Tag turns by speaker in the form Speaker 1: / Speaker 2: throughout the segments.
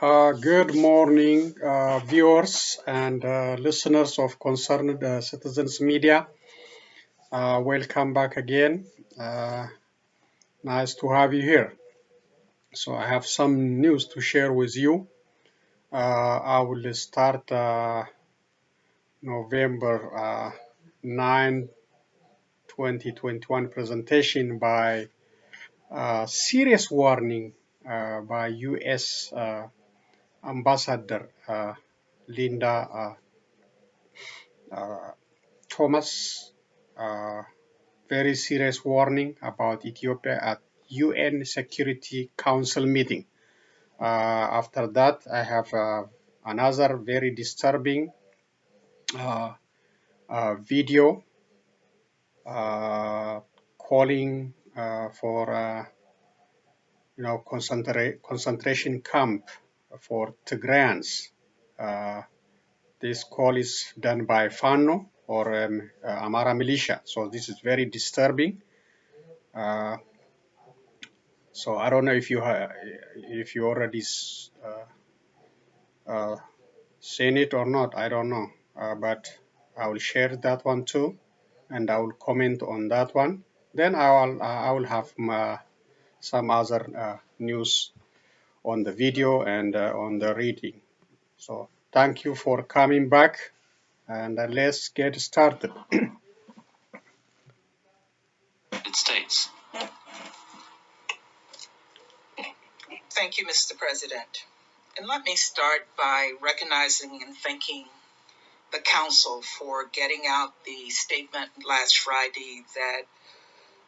Speaker 1: Good morning, viewers and listeners of Concerned Citizens Media. Welcome back again. Uh, nice to have you here. So I have some news to share with you. I will start November 9, 2021 presentation by serious warning by U.S. Ambassador Linda Thomas. Very serious warning about Ethiopia at UN Security Council meeting. After that, I have another very disturbing uh, video calling for concentration camp for Tigrayans. This call is done by FANO or Amhara Militia. So this is very disturbing. So I don't know if you already seen it or not. I don't know, but I will share that one too, and I will comment on that one. Then I will have some other news on the video and on the reading. So thank you for coming back, and let's get started.
Speaker 2: States. Thank you, Mr. President. And let me start by recognizing and thanking the Council for getting out the statement last Friday that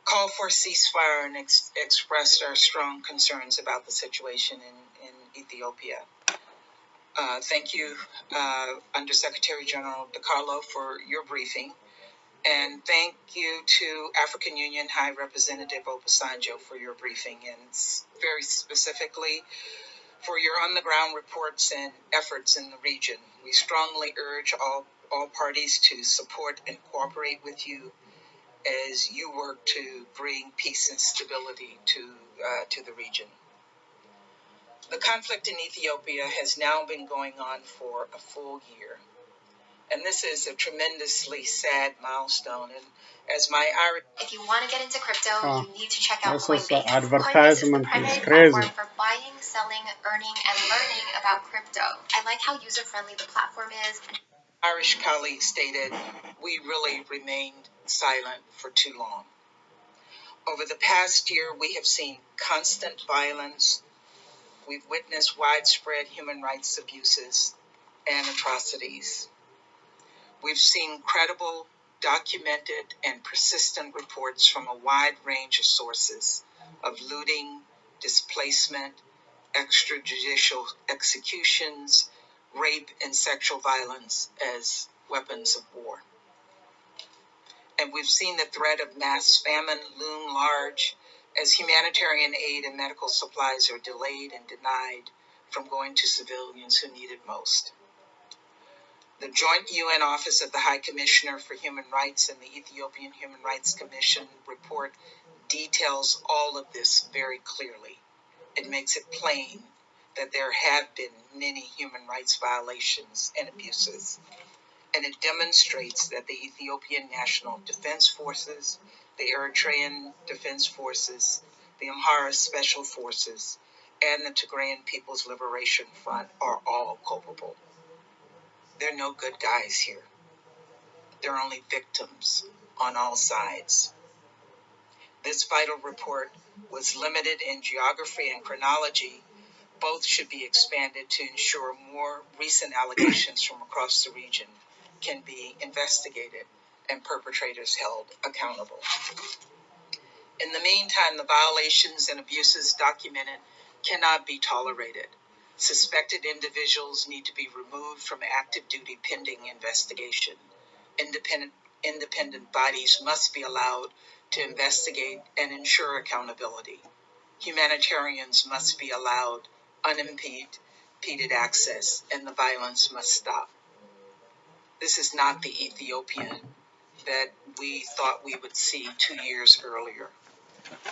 Speaker 2: called for a ceasefire and expressed our strong concerns about the situation in Ethiopia. Thank you, Undersecretary General DiCarlo, for your briefing. And thank you to African Union High Representative Obasanjo for your briefing, and very specifically for your on-the-ground reports and efforts in the region. We strongly urge all parties to support and cooperate with you as you work to bring peace and stability to the region. The conflict in Ethiopia has now been going on for a full year. And this is a tremendously sad milestone. And as my Irish...
Speaker 3: If you want to get into crypto, you need to check out
Speaker 1: This
Speaker 3: Coinbase.
Speaker 1: advertisement
Speaker 3: Coinbase is the
Speaker 1: crazy.
Speaker 3: platform for buying, selling, earning, and learning about crypto. I like how user-friendly the platform is.
Speaker 2: Irish colleague stated, we really remained silent for too long. Over the past year, we have seen constant violence. We've witnessed widespread human rights abuses and atrocities. We've seen credible, documented, and persistent reports from a wide range of sources of looting, displacement, extrajudicial executions, rape, and sexual violence as weapons of war. And we've seen the threat of mass famine loom large as humanitarian aid and medical supplies are delayed and denied from going to civilians who need it most. The Joint UN Office of the High Commissioner for Human Rights and the Ethiopian Human Rights Commission report details all of this very clearly. It makes it plain that there have been many human rights violations and abuses. And it demonstrates that the Ethiopian National Defense Forces, the Eritrean Defense Forces, the Amhara Special Forces, and the Tigrayan People's Liberation Front are all culpable. There are no good guys here. There are only victims on all sides. This vital report was limited in geography and chronology. Both should be expanded to ensure more recent allegations from across the region can be investigated and perpetrators held accountable. In the meantime, the violations and abuses documented cannot be tolerated. Suspected individuals need to be removed from active duty pending investigation. Independent bodies must be allowed to investigate and ensure accountability. Humanitarians must be allowed unimpeded access, and the violence must stop. This is not the Ethiopia that we thought we would see 2 years earlier,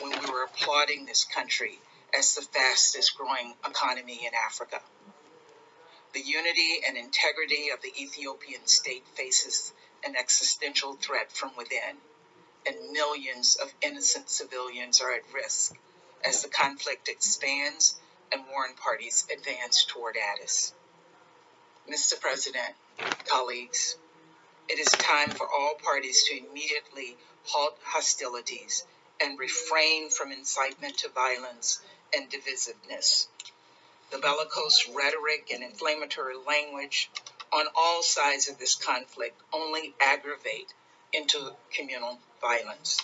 Speaker 2: when we were applauding this country as the fastest growing economy in Africa. The unity and integrity of the Ethiopian state faces an existential threat from within, and millions of innocent civilians are at risk as the conflict expands and warring parties advance toward Addis. Mr. President, colleagues, it is time for all parties to immediately halt hostilities and refrain from incitement to violence and divisiveness. The bellicose rhetoric and inflammatory language on all sides of this conflict only aggravate into communal violence.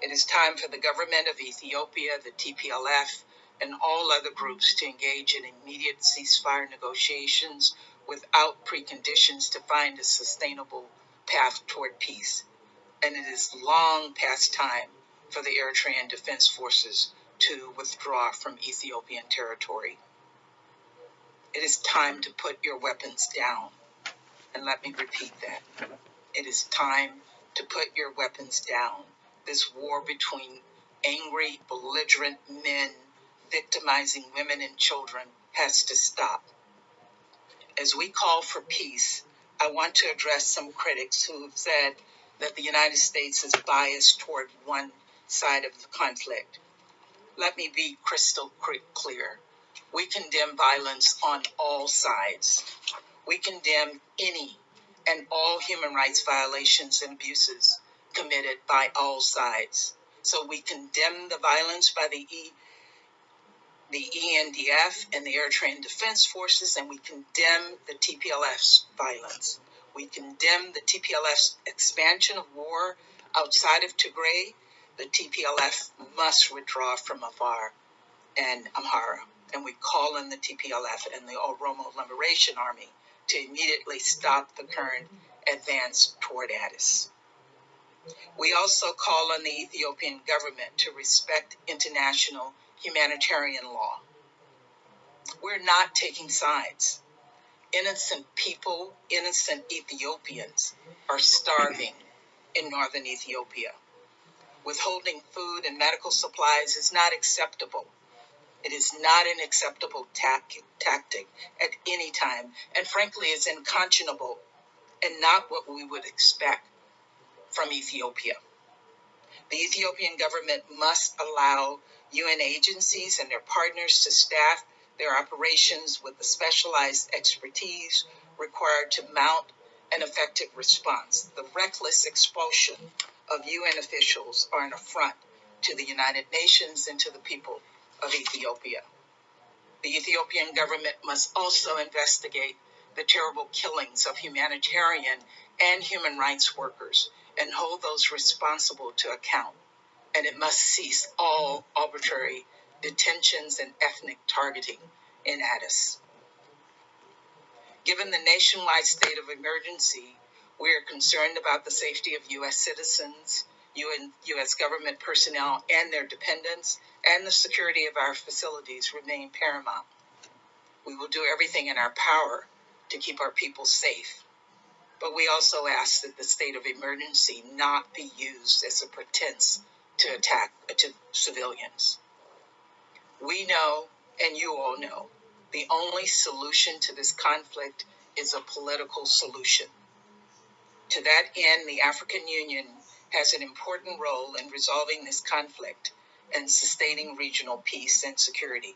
Speaker 2: It is time for the government of Ethiopia, the TPLF, and all other groups to engage in immediate ceasefire negotiations without preconditions to find a sustainable path toward peace. And it is long past time for the Eritrean Defense Forces to withdraw from Ethiopian territory. It is time to put your weapons down. And let me repeat that. It is time to put your weapons down. This war between angry, belligerent men victimizing women and children has to stop. As we call for peace, I want to address some critics who have said that the United States is biased toward one side of the conflict. Let me be crystal clear. We condemn violence on all sides. We condemn any and all human rights violations and abuses committed by all sides. So we condemn the violence by the ENDF and the Eritrean Defense Forces, and we condemn the TPLF's violence. We condemn the TPLF's expansion of war outside of Tigray. The TPLF must withdraw from Afar and Amhara, and we call on the TPLF and the Oromo Liberation Army to immediately stop the current advance toward Addis. We also call on the Ethiopian government to respect international humanitarian law. We're not taking sides. Innocent people, innocent Ethiopians are starving in northern Ethiopia. Withholding food and medical supplies is not acceptable. It is not an acceptable tactic at any time, and frankly, is unconscionable and not what we would expect from Ethiopia. The Ethiopian government must allow UN agencies and their partners to staff their operations with the specialized expertise required to mount an effective response. The reckless expulsion of UN officials are an affront to the United Nations and to the people of Ethiopia. The Ethiopian government must also investigate the terrible killings of humanitarian and human rights workers and hold those responsible to account. And it must cease all arbitrary detentions and ethnic targeting in Addis. Given the nationwide state of emergency, we are concerned about the safety of U.S. citizens, U.S. government personnel and their dependents, and the security of our facilities remain paramount. We will do everything in our power to keep our people safe, but we also ask that the state of emergency not be used as a pretense to attack civilians. We know, and you all know, the only solution to this conflict is a political solution. To that end, the African Union has an important role in resolving this conflict and sustaining regional peace and security.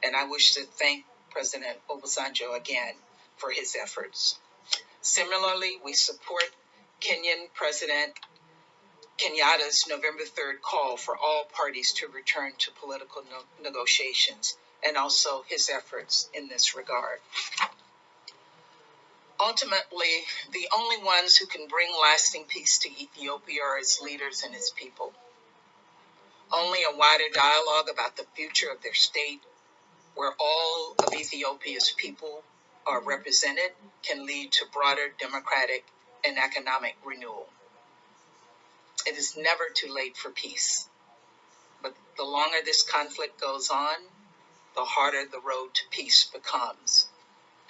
Speaker 2: And I wish to thank President Obasanjo again for his efforts. Similarly, we support Kenyan President Kenyatta's November 3rd call for all parties to return to political negotiations, and also his efforts in this regard. Ultimately, the only ones who can bring lasting peace to Ethiopia are its leaders and its people. Only a wider dialogue about the future of their state, where all of Ethiopia's people are represented, can lead to broader democratic and economic renewal. It is never too late for peace, but the longer this conflict goes on, the harder the road to peace becomes,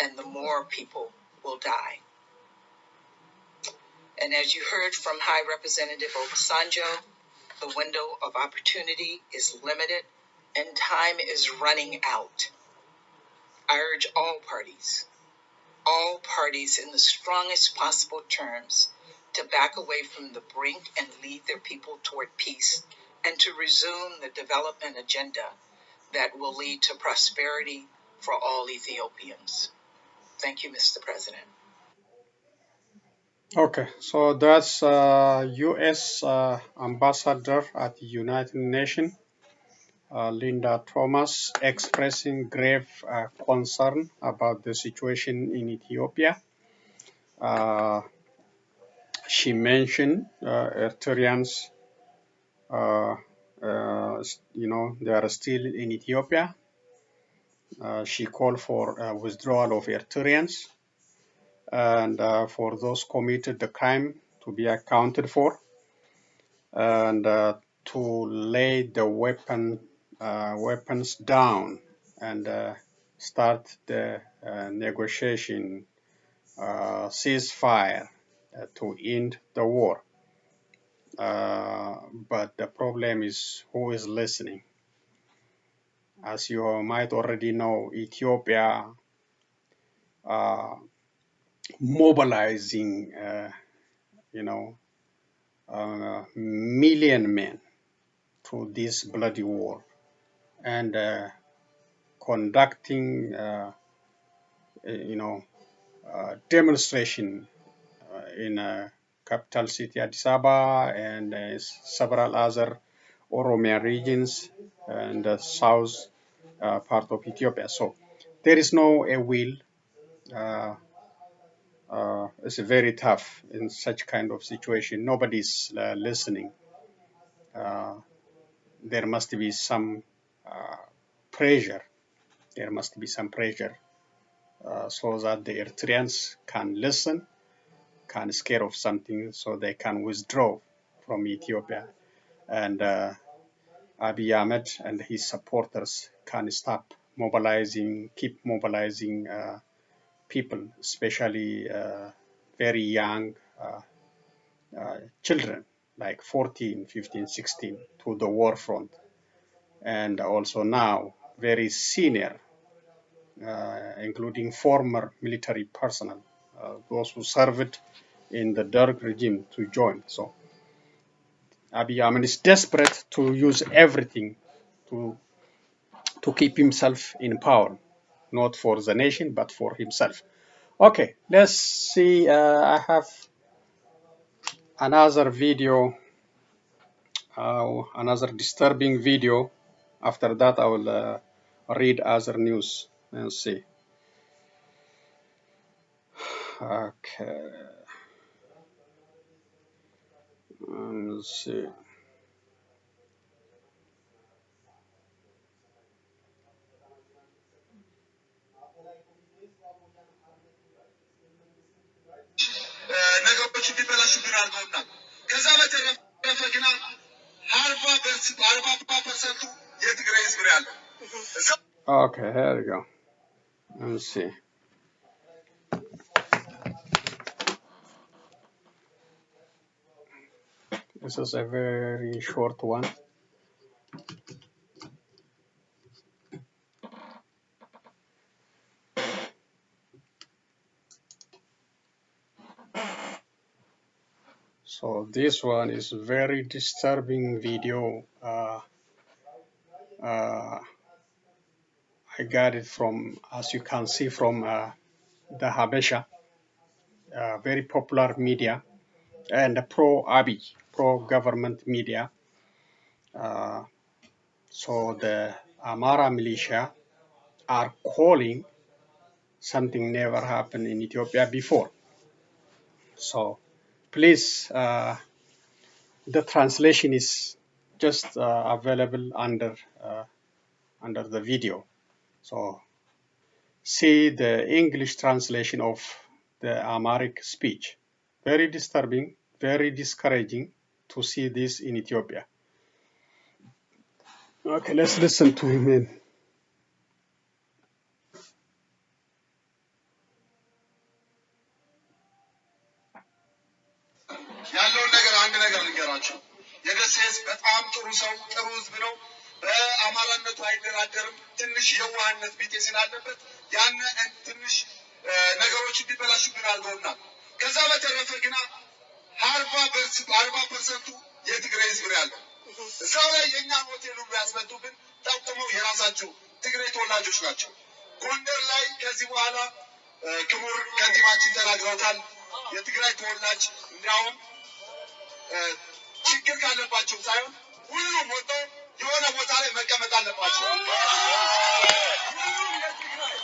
Speaker 2: and the more people will die. And as you heard from High Representative Obasanjo, the window of opportunity is limited and time is running out. I urge all parties in the strongest possible terms to back away from the brink and lead their people toward peace and to resume the development agenda that will lead to prosperity for all Ethiopians. Thank you, Mr. President.
Speaker 1: Okay, so that's U.S. Ambassador at the United Nations, Linda Thomas, expressing grave concern about the situation in Ethiopia. Uh, she mentioned Eritreans, uh, they are still in Ethiopia. She called for withdrawal of Eritreans and for those committed the crime to be accounted for, and to lay the weapons down and start the negotiation ceasefire to end the war. But the problem is who is listening. As you might already know, Ethiopia uh, mobilizing, million men to this bloody war and conducting, demonstration in capital city Addis Ababa and several other Oromia regions and the south part of Ethiopia. So there is no a will. Uh, it's very tough in such kind of situation. Nobody's listening. Uh, there must be some pressure. There must be some pressure so that the Eritreans can listen, can scare of something, so they can withdraw from Ethiopia, and Abiy Ahmed and his supporters can stop mobilizing, keep mobilizing people, especially very young children, like 14, 15, 16, to the war front, and also now very senior, including former military personnel, those who served in the Derg regime, to join. So Abiy Ahmed is desperate to use everything to keep himself in power, not for the nation, but for himself. Okay, let's see. I have another video, another disturbing video. After that, I will read other news and see. Okay, let's see. ነገሮች እንዲበላሹብን አድርገውናል። ከዛ በተረፈ ግን 40% የትግራይ ህዝብ ነው ያለው። Okay, here we go. Let's see. This is a very short one. So this one is very disturbing video. I got it from, as you can see, from the Habesha, very popular media, and pro-Abiy, pro-government media. So the Amhara Militia are calling something never happened in Ethiopia before. So please, the translation is just available under the video. So see the English translation of the Amharic speech. Very disturbing, very discouraging to see this in Ethiopia. Okay, let's listen to him in. ያለውን ነገር አንድ ነገር ልንገራችሁ። የደሴ ህዝብ በጣም ጥሩ ሰው፣ ጥሩ ህዝብ ነው። በአማራነቱ አይደራደርም። ትንሽ የዋህነት ቢጤ ስላለበት
Speaker 2: ያን ትንሽ ነገሮች እንዲበላሹብን አድርገውናል። ከዛ በተረፈ ግና 40% የትግራይ ህዝብ ነው ያለው። እዛው ላይ የእኛን ሆቴል ሁሉ ያስመጡብን ጠቁመው የራሳቸው ትግራይ ተወላጆች ናቸው። ጎንደር ላይ ከዚህ በኋላ ክቡር ከንቲባችን ተናግረውታል። የትግራይ ተወላጅ እንዲያውም ችግር ካለባቸው ሳይሆን ሁሉም ወጥተው የሆነ ቦታ ላይ መቀመጥ አለባቸው። ሁሉም የትግራይ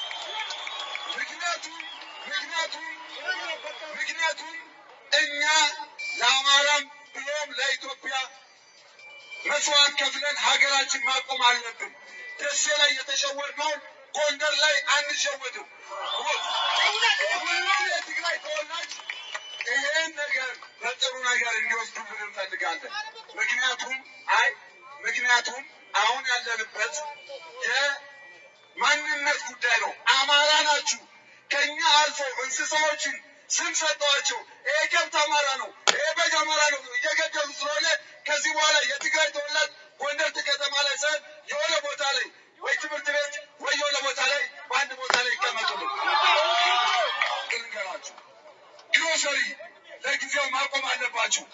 Speaker 2: ምክንያቱም እኛ ለአማራም ብሎም ለኢትዮጵያ መስዋዕት ከፍለን ሀገራችን ማቆም አለብን። ደሴ ላይ የተሸወድነውን ጎንደር ላይ አንሸወድም። ሁሉም የትግራይ ተወላጅ ይሄን ነገር በጥሩ ነገር እንዲወስዱብን እንፈልጋለን። ምክንያቱም አሁን ያለንበት የማንነት ጉዳይ ነው። አማራ ናችሁ ከኛ አልፎ እንስሳዎችን ስም ሰጠዋቸው። ይሄ ከብት አማራ ነው፣ ይሄ በግ አማራ ነው እየገደሉ ስለሆነ ከዚህ በኋላ የትግራይ ተወላጅ ጎንደር ከተማ ላይ ሳይሆን የሆነ ቦታ ላይ ወይ ትምህርት ቤት ወይ የሆነ ቦታ ላይ በአንድ ቦታ ላይ ይቀመጡልን። እንገራችሁ ግሮሰሪ ለጊዜው ማቆም አለባችሁ።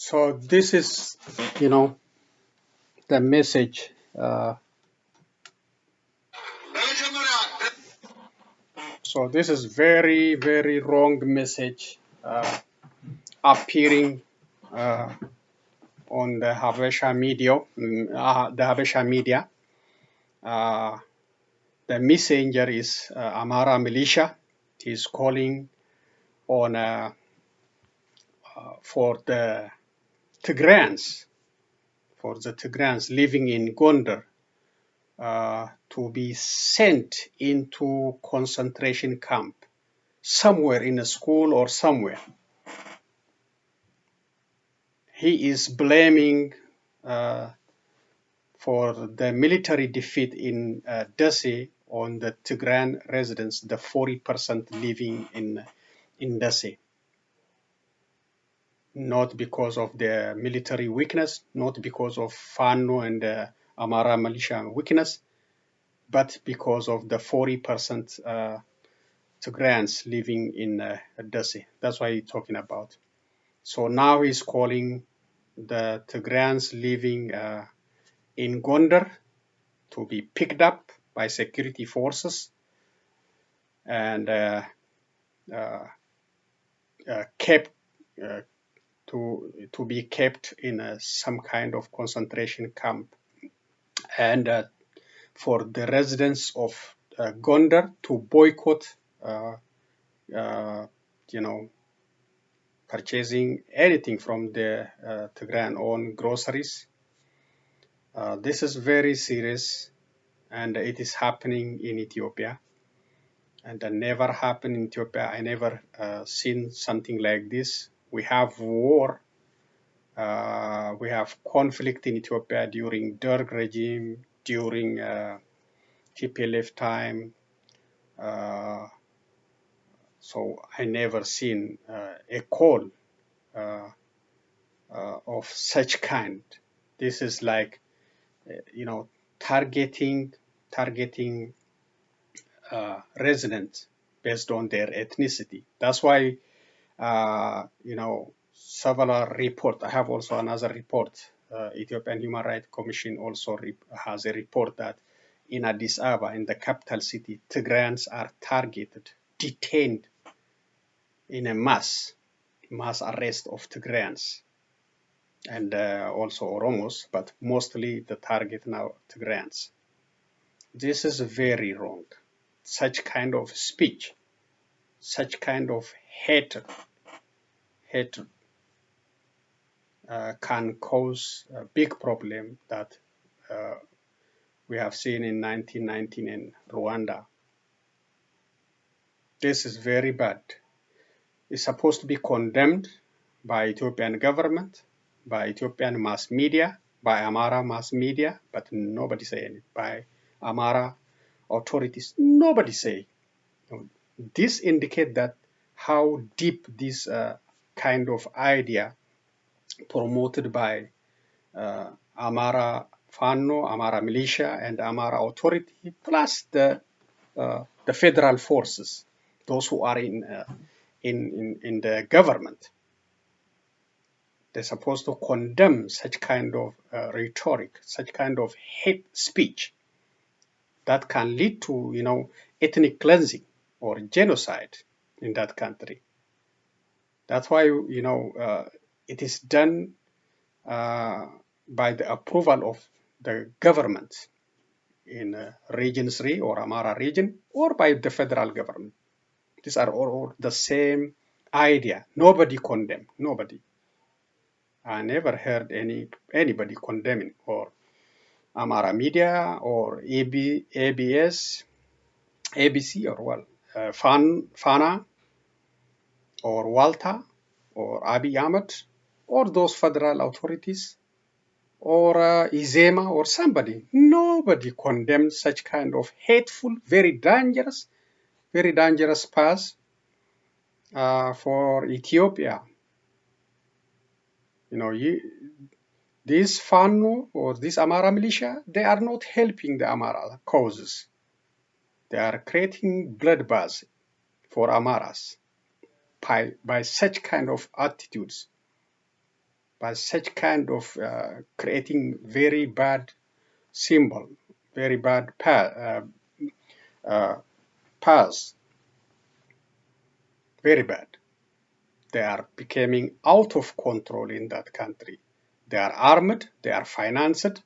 Speaker 1: So this is, the message. So this is very, very wrong message appearing on the Habesha media. The messenger is Amhara Militia. He is calling on for the Tigrayans living in Gondar to be sent into concentration camp somewhere in a school or somewhere. He is blaming for the military defeat in Desi on the Tigrayan residents, the 40% living in Desi. Not because of their military weakness, not because of Fano and Amhara Militia weakness, but because of the 40% Tigrayans living in Desi. That's what he's talking about. So now he's calling the Tigrayans living in Gondar to be picked up by security forces and kept to be kept in some kind of concentration camp, and for the residents of Gondar to boycott, purchasing anything from the Tigrayan own groceries. This is very serious, and it is happening in Ethiopia, and it never happened in Ethiopia. I never seen something like this. We have war. We have conflict in Ethiopia during Derg regime, during TPLF time. So I never seen a call of such kind. This is like, targeting residents based on their ethnicity. That's why, several report. I have also another report. Ethiopian Human Rights Commission also has a report that in Addis Ababa, in the capital city, Tigrayans are targeted, detained in a mass arrest of Tigrayans, and also Oromos, but mostly the target now Tigrayans. This is very wrong. Such kind of speech, such kind of hatred can cause a big problem that we have seen in 1919 in Rwanda. This is very bad. It's supposed to be condemned by Ethiopian government, by Ethiopian mass media, by Amhara mass media, but nobody say anything. By Amhara authorities, nobody say. This indicates that how deep this kind of idea promoted by Amhara Fano, Amhara Militia, and Amhara Authority, plus the federal forces, those who are in the government. They're supposed to condemn such kind of rhetoric, such kind of hate speech that can lead to, ethnic cleansing or genocide in that country. That's why, it is done by the approval of the government in Region 3 or Amhara region, or by the federal government. These are all the same idea. Nobody condemn. Nobody. I never heard anybody condemning or Amhara Media or ABS, ABC or Fana or Walter or Abiy Ahmed or those federal authorities or Izema or somebody. Nobody condemns such kind of hateful, very dangerous path for Ethiopia. These Fano or this Amhara militia, they are not helping the Amhara causes. They are creating bloodbaths for Amharas by such kind of attitudes, by such kind of creating very bad symbol, very bad paths, very bad. They are becoming out of control in that country. They are armed, they are financed,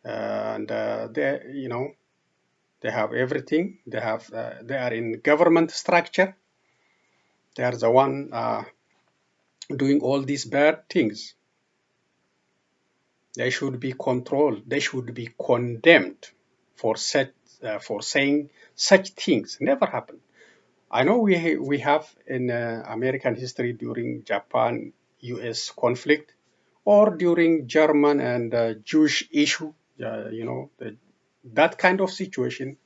Speaker 1: and they have everything. They are in government structure. They are the one doing all these bad things. They should be controlled. They should be condemned for saying such things. Never happened. I know we have in American history during Japan-U.S. conflict, or during German and Jewish issue. That kind of situation.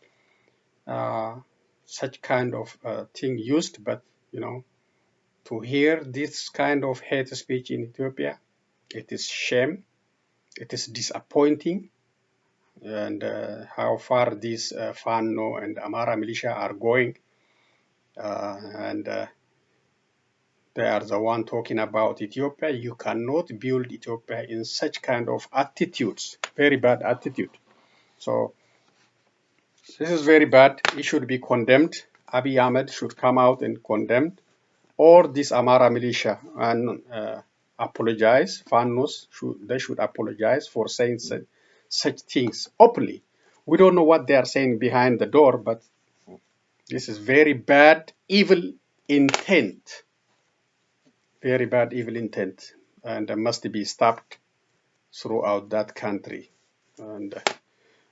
Speaker 1: Such kind of thing used, but to hear this kind of hate speech in Ethiopia, it is shame, it is disappointing, and how far these Fano and Amhara militia are going, and they are the one talking about Ethiopia. You cannot build Ethiopia in such kind of attitudes, very bad attitude. So this is very bad. It should be condemned. Abiy Ahmed should come out and condemn, or this Amhara militia and apologize. Fanos should apologize for saying such things openly. We don't know what they are saying behind the door, but this is very bad, evil intent. Very bad, evil intent, and must be stopped throughout that country. And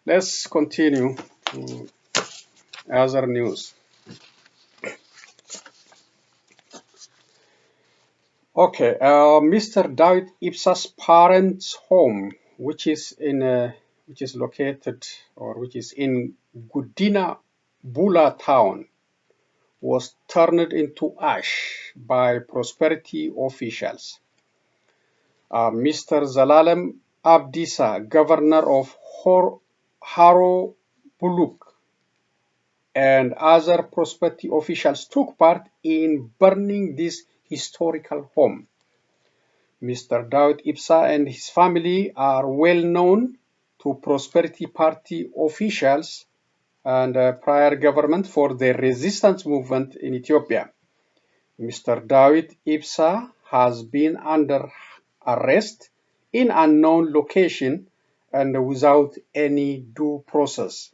Speaker 1: let's continue to other news. Okay, Mr. David Ipsa's parents' home, which is located or which is in Gudina Bula town, was turned into ash by prosperity officials. Mr. Zalalem Abdisa, governor of Haro Buluk, and other prosperity officials took part in burning this historical home. Mr. Daud Ipsa and his family are well known to Prosperity Party officials and prior government for their resistance movement in Ethiopia. Mr. Daud Ipsa has been under arrest in unknown location and without any due process.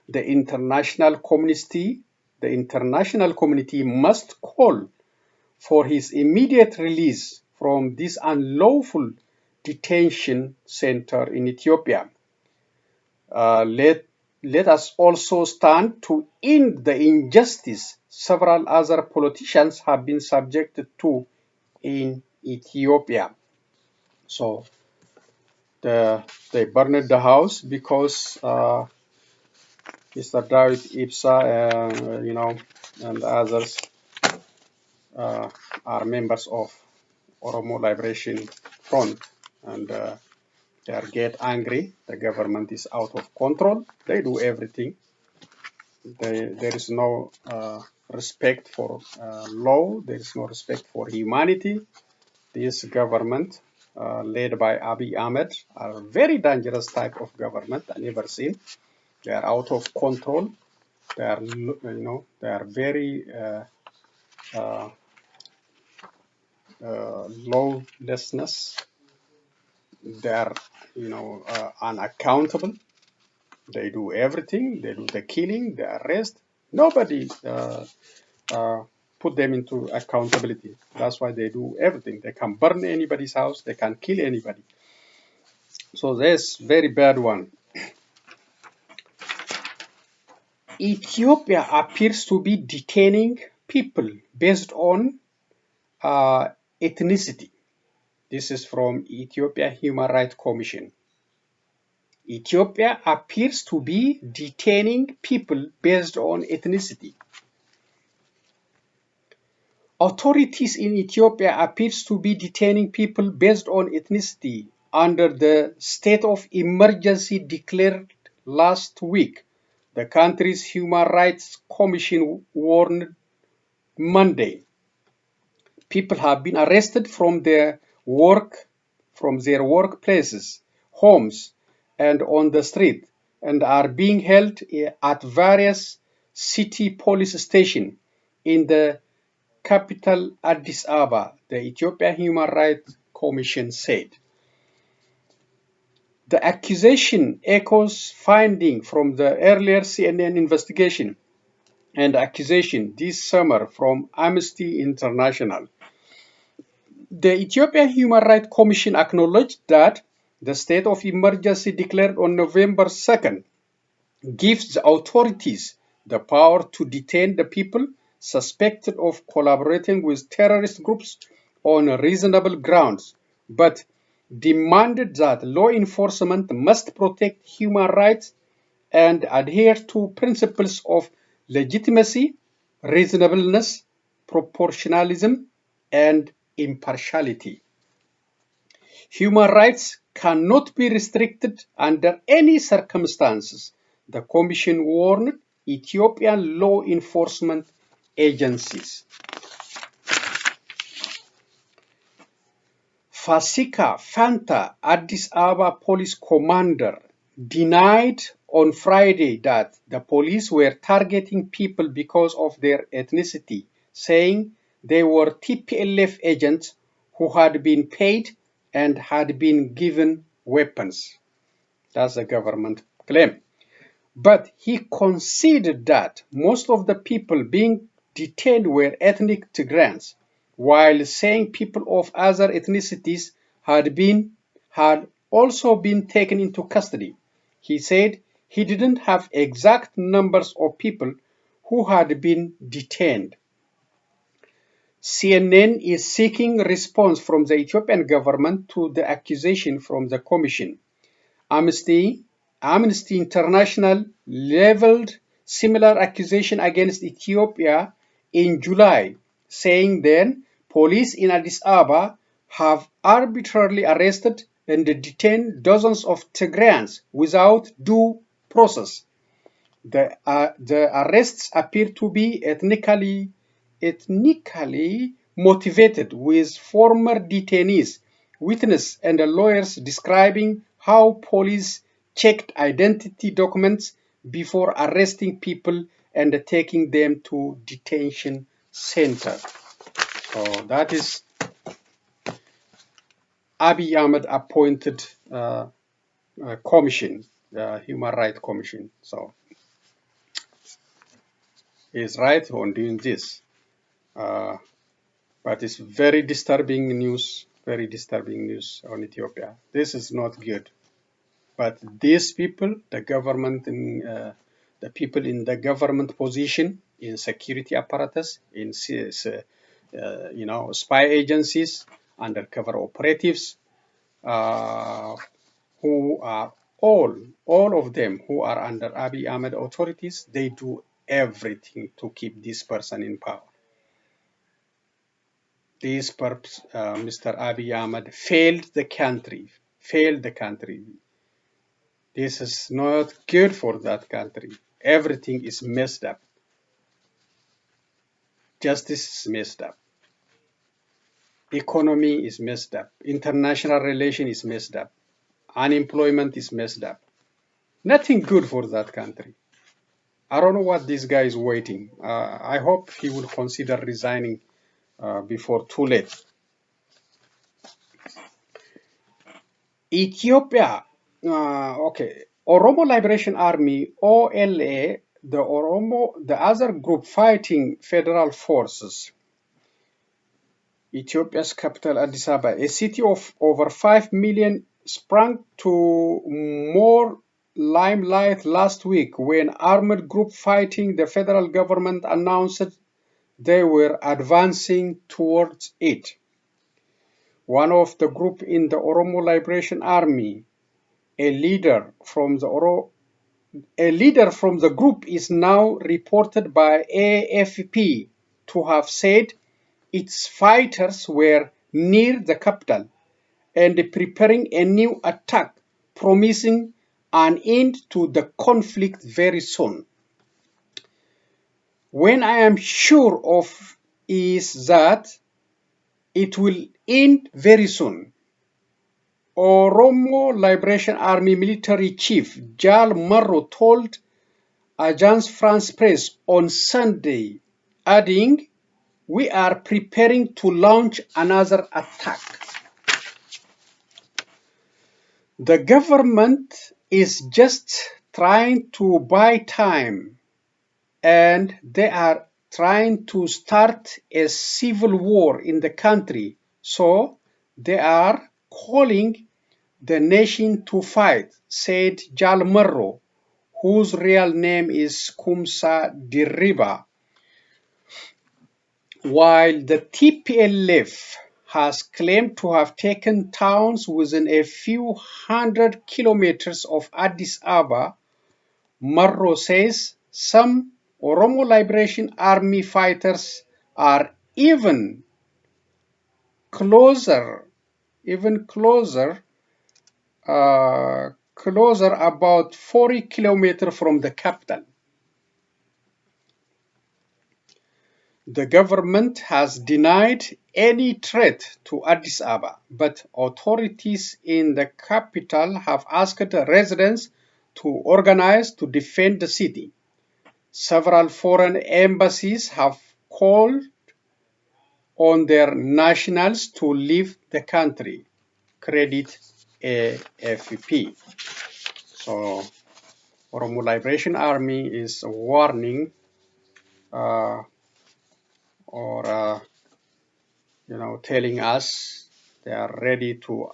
Speaker 1: The international community must call for his immediate release from this unlawful detention center in Ethiopia. Let us also stand to end the injustice several other politicians have been subjected to in Ethiopia. So they burned the house because Mr. David Ipsa, and others are members of Oromo Liberation Front, and They get angry. The government is out of control. They do everything. There is no respect for law. There is no respect for humanity. This government, led by Abiy Ahmed, are a very dangerous type of government I never seen. They are out of control. They are, they are very uh, lawlessness. They are, unaccountable. They do everything. They do the killing, the arrest. Nobody uh, put them into accountability. That's why they do everything. They can burn anybody's house. They can kill anybody. So that's very bad one. Ethiopia appears to be detaining people based on uh, ethnicity. This is from Ethiopia Human Rights Commission. Ethiopia appears to be detaining people based on ethnicity. Authorities in Ethiopia appears to be detaining people based on ethnicity under the state of emergency declared last week, the country's Human Rights Commission warned Monday. People have been arrested from their workplaces, homes, and on the street, and are being held at various city police stations in the capital Addis Ababa, the Ethiopia Human Rights Commission said. The accusation echoes findings from the earlier CNN investigation and accusation this summer from Amnesty International. The Ethiopia Human Rights Commission acknowledged that the state of emergency declared on November 2nd gives the authorities the power to detain the people suspected of collaborating with terrorist groups on reasonable grounds, but demanded that law enforcement must protect human rights and adhere to principles of legitimacy, reasonableness, proportionalism, and impartiality. Human rights cannot be restricted under any circumstances, the Commission warned Ethiopian law enforcement agencies. Fasika Fanta, Addis Ababa police commander, denied on Friday that the police were targeting people because of their ethnicity, saying they were TPLF agents who had been paid and had been given weapons. That's the government claim. But he conceded that most of the people being detained were ethnic Tigrayans, while saying people of other ethnicities had also been taken into custody. He said he didn't have exact numbers of people who had been detained. CNN is seeking response from the Ethiopian government to the accusation from the commission. Amnesty International leveled similar accusation against Ethiopia in July, saying then police in Addis Ababa have arbitrarily arrested and detained dozens of Tigrayans without due process. The arrests appear to be ethnically motivated, with former detainees, witnesses, and lawyers describing how police checked identity documents before arresting people and taking them to detention center. So that is Abiy Ahmed appointed commission, the Human Rights Commission. So he's right on doing this. But it's very disturbing news on Ethiopia. This is not good. But these people, the people in the government position, in security apparatus, in spy agencies, undercover operatives, who are all of them who are under Abiy Ahmed authorities, they do everything to keep this person in power. Mr. Abiy Ahmed failed the country, failed the country. This is not good for that country. Everything is messed up. Justice is messed up. Economy is messed up. International relation is messed up. Unemployment is messed up. Nothing good for that country. I don't know what this guy is waiting. I hope he will consider resigning before too late. Ethiopia, okay. Oromo Liberation Army, OLA, the other group fighting federal forces. Ethiopia's capital, Addis Ababa, a city of over 5 million, sprang to more limelight last week when armed group fighting the federal government announced they were advancing towards it. One of the group in the Oromo Liberation Army, a leader from the group is now reported by AFP to have said its fighters were near the capital and preparing a new attack, promising an end to the conflict very soon. What I am sure of is that it will end very soon. Oromo Liberation Army military chief Jal Marro told Agence France Presse on Sunday, adding, "We are preparing to launch another attack." The government is just trying to buy time, and they are trying to start a civil war in the country, so they are calling the nation to fight, said Jal Marro, whose real name is Kumsa Diriba. While the TPLF has claimed to have taken towns within a few hundred kilometers of Addis Ababa, Marro says some Oromo Liberation Army fighters are even closer about 40 kilometers from the capital. The government has denied any threat to Addis Ababa, but authorities in the capital have asked residents to organize to defend the city. Several foreign embassies have called on their nationals to leave the country. Credit AFP. So, Oromo Liberation Army is warning telling us they are ready to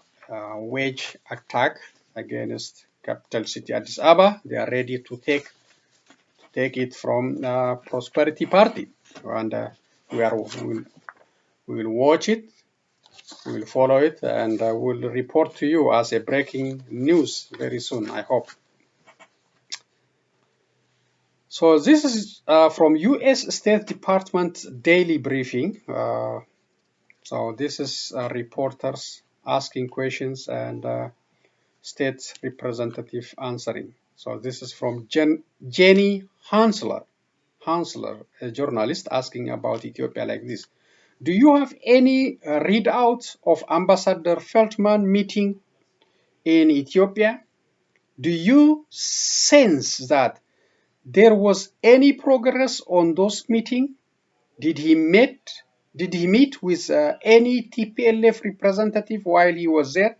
Speaker 1: wage attack against capital city Addis Ababa. They are ready to take it from Prosperity Party, and we will watch it, we will follow it, and we'll report to you as a breaking news very soon, I hope. So this is from U.S. State Department daily briefing. So this is reporters asking questions and state representative answering. So this is from Jenny Hansler, a journalist, asking about Ethiopia like this. Do you have any readout of Ambassador Feldman meeting in Ethiopia? Do you sense that there was any progress on those meetings? Did he meet with any TPLF representative while he was there?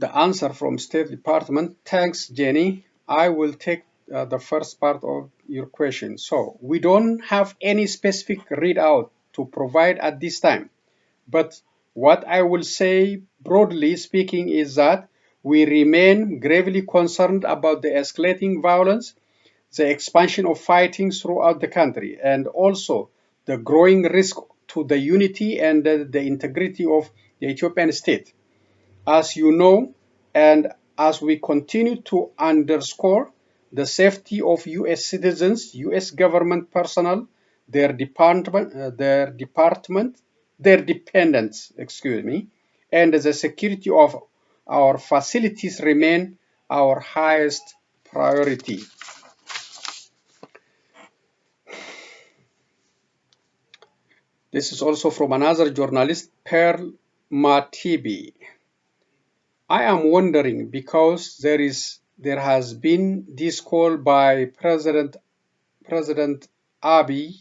Speaker 1: The answer from State Department: thanks, Jenny. I will take the first part of your question. So we don't have any specific readout to provide at this time. But what I will say, broadly speaking, is that we remain gravely concerned about the escalating violence, the expansion of fighting throughout the country, and also the growing risk to the unity and the integrity of the Ethiopian state. As you know, and as we continue to underscore, the safety of U.S. citizens, U.S. government personnel, their department their dependents, and the security of our facilities remain our highest priority. This is also from another journalist, Pearl Matibi. I am wondering because there has been this call by President Abiy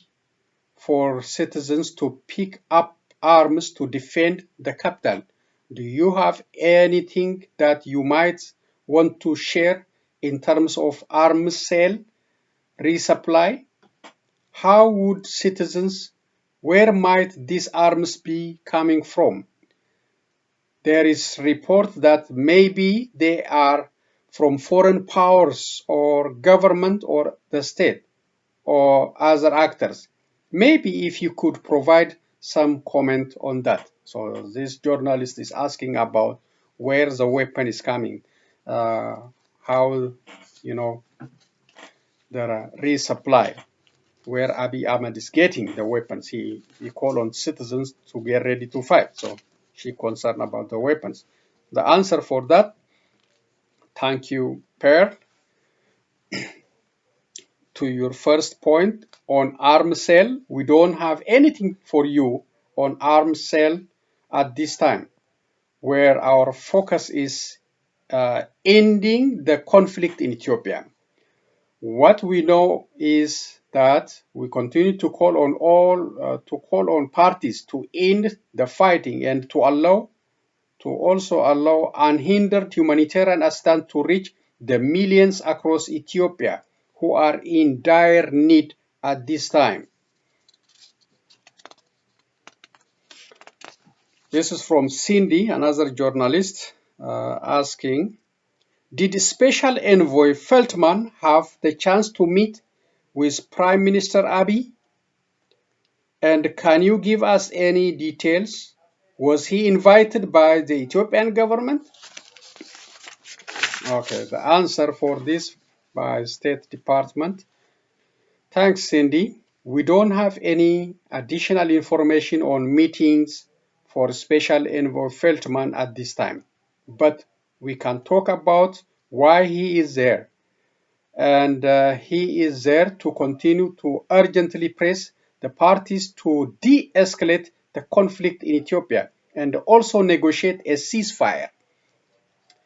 Speaker 1: for citizens to pick up arms to defend the capital. Do you have anything that you might want to share in terms of arms sale, resupply? How would citizens, where might these arms be coming from? There is report that maybe they are from foreign powers or government or the state or other actors. Maybe if you could provide some comment on that. So this journalist is asking about where the weapon is coming, how, the resupply, where Abiy Ahmed is getting the weapons. He called on citizens to get ready to fight. So she concerned about the weapons. The answer for that, thank you, Per. To your first point on arms sale, we don't have anything for you on arms sale at this time, where our focus is ending the conflict in Ethiopia. What we know is that we continue to call on parties to end the fighting and to also allow unhindered humanitarian assistance to reach the millions across Ethiopia who are in dire need at this time. This is from Cindy, another journalist, asking, did Special Envoy Feltman have the chance to meet with Prime Minister Abiy? And can you give us any details? Was he invited by the Ethiopian government? Okay, the answer for this by State Department. Thanks, Cindy. We don't have any additional information on meetings for Special Envoy Feltman at this time, but we can talk about why he is there. And he is there to continue to urgently press the parties to de-escalate the conflict in Ethiopia and also negotiate a ceasefire.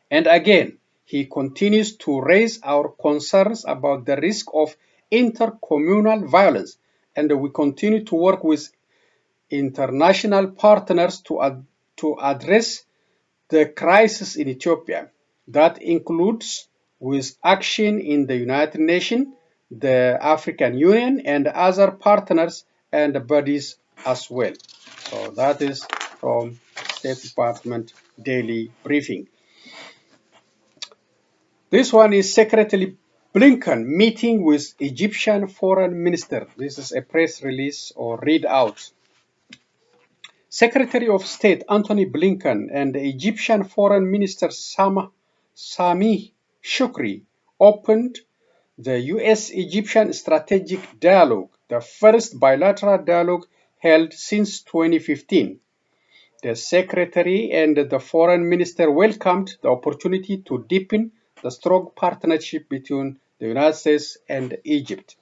Speaker 1: And again, he continues to raise our concerns about the risk of intercommunal violence, and we continue to work with international partners to address the crisis in Ethiopia. That includes with action in the United Nations, the African Union, and other partners and bodies as well. So that is from State Department Daily Briefing. This one is Secretary Blinken meeting with Egyptian Foreign Minister. This is a press release or readout. Secretary of State Antony Blinken and Egyptian Foreign Minister Sami Shukri opened the US-Egyptian Strategic Dialogue, the first bilateral dialogue held since 2015. The Secretary and the Foreign Minister welcomed the opportunity to deepen the strong partnership between the United States and Egypt.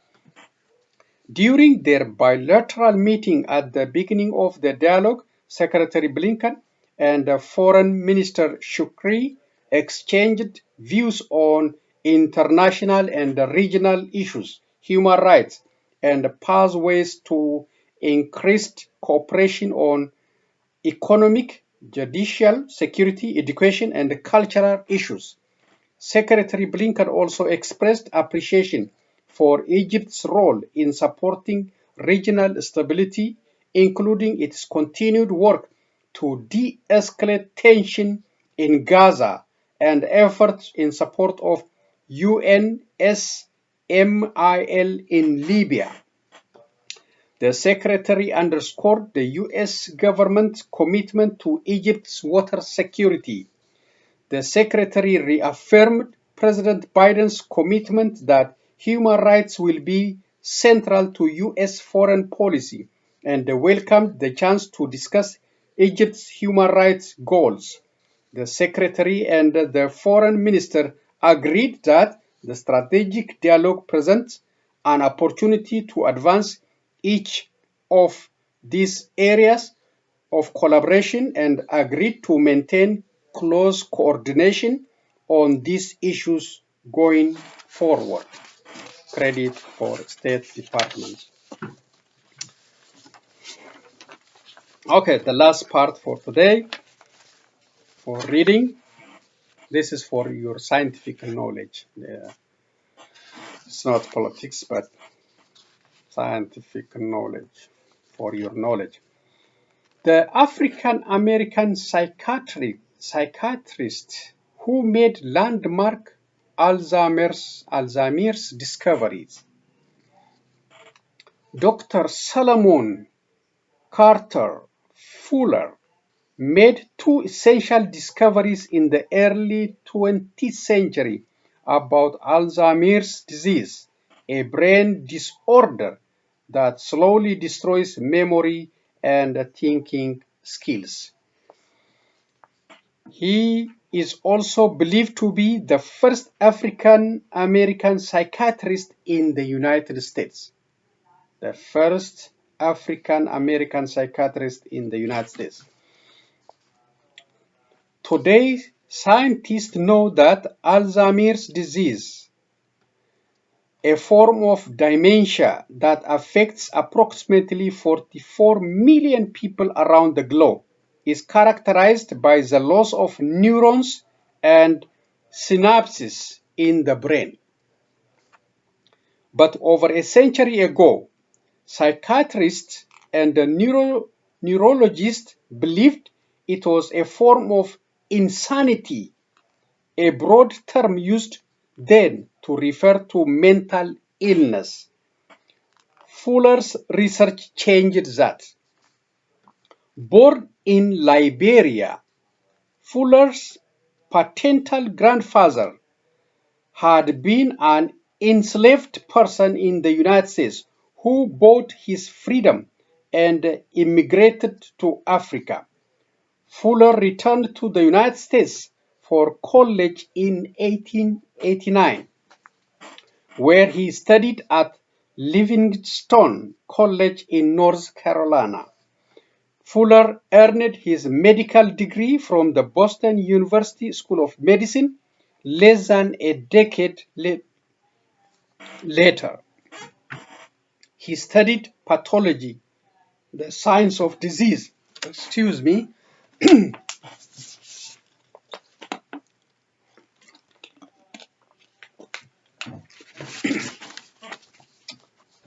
Speaker 1: During their bilateral meeting at the beginning of the dialogue, Secretary Blinken and Foreign Minister Shukri exchanged views on international and regional issues, human rights, and pathways to increased cooperation on economic, judicial, security, education, and cultural issues. Secretary Blinken also expressed appreciation for Egypt's role in supporting regional stability, including its continued work to de-escalate tension in Gaza and efforts in support of UNSMIL in Libya. The Secretary underscored the US government's commitment to Egypt's water security. The Secretary reaffirmed President Biden's commitment that human rights will be central to US foreign policy, and welcomed the chance to discuss Egypt's human rights goals. The Secretary and the Foreign Minister agreed that the strategic dialogue presents an opportunity to advance each of these areas of collaboration and agreed to maintain close coordination on these issues going forward. Credit for State Department. Okay, the last part for today for reading. This is for your scientific knowledge. It's not politics, but scientific knowledge for your knowledge. The African American psychiatrist who made landmark Alzheimer's discoveries, Dr. Solomon Carter Fuller, made two essential discoveries in the early 20th century about Alzheimer's disease, a brain disorder that slowly destroys memory and thinking skills. He is also believed to be the first African American psychiatrist in the United States. The first African American psychiatrist in the United States. Today, scientists know that Alzheimer's disease, a form of dementia that affects approximately 44 million people around the globe, is characterized by the loss of neurons and synapses in the brain. But over a century ago, psychiatrists and neurologists believed it was a form of insanity, a broad term used then to refer to mental illness. Fuller's research changed that. Born in Liberia, Fuller's paternal grandfather had been an enslaved person in the United States who bought his freedom and immigrated to Africa. Fuller returned to the United States for college in 1889, where he studied at Livingston College in North Carolina. Fuller earned his medical degree from the Boston University School of Medicine less than a decade later. He studied pathology, the science of disease. Excuse me.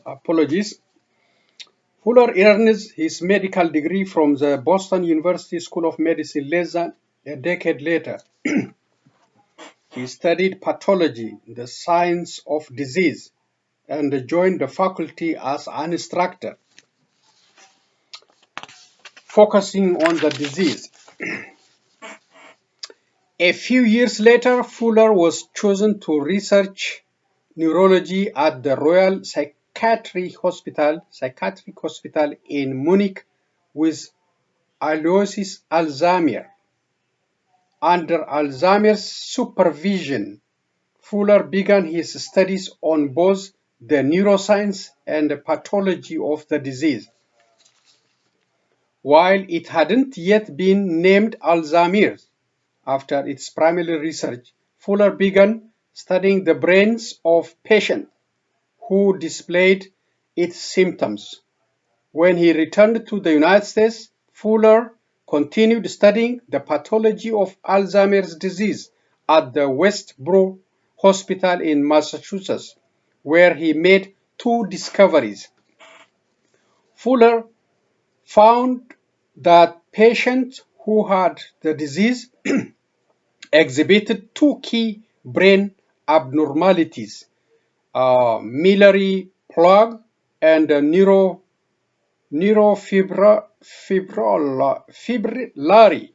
Speaker 1: Apologies. Fuller earned his medical degree from the Boston University School of Medicine less than a decade later. He studied pathology, the science of disease, and joined the faculty as an instructor, focusing on the disease. A few years later, Fuller was chosen to research neurology at the Royal Psychiatric Hospital in Munich with Alois Alzheimer. Under Alzheimer's supervision, Fuller began his studies on both the neuroscience and the pathology of the disease. While it hadn't yet been named Alzheimer's after its primary research, Fuller began studying the brains of patients who displayed its symptoms. When he returned to the United States, Fuller continued studying the pathology of Alzheimer's disease at the Westborough Hospital in Massachusetts, where he made two discoveries. Fuller found that patients who had the disease exhibited two key brain abnormalities, Miller plug and neurofibrillary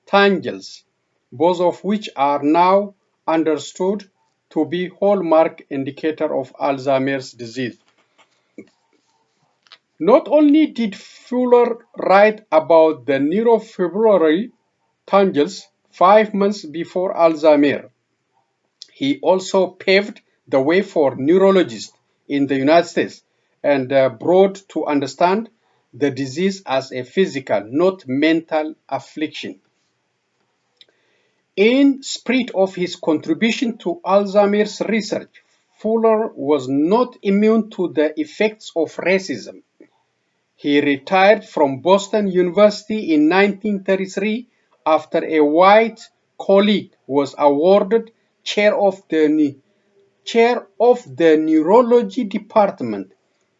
Speaker 1: tangles, both of which are now understood to be hallmark indicator of Alzheimer's disease. Not only did Fuller write about the neurofibrillary tangles 5 months before Alzheimer's, he also paved the way for neurologists in the United States and brought to understand the disease as a physical, not mental affliction. In spite of his contribution to Alzheimer's research, Fuller was not immune to the effects of racism. He retired from Boston University in 1933 after a white colleague was awarded chair of the neurology department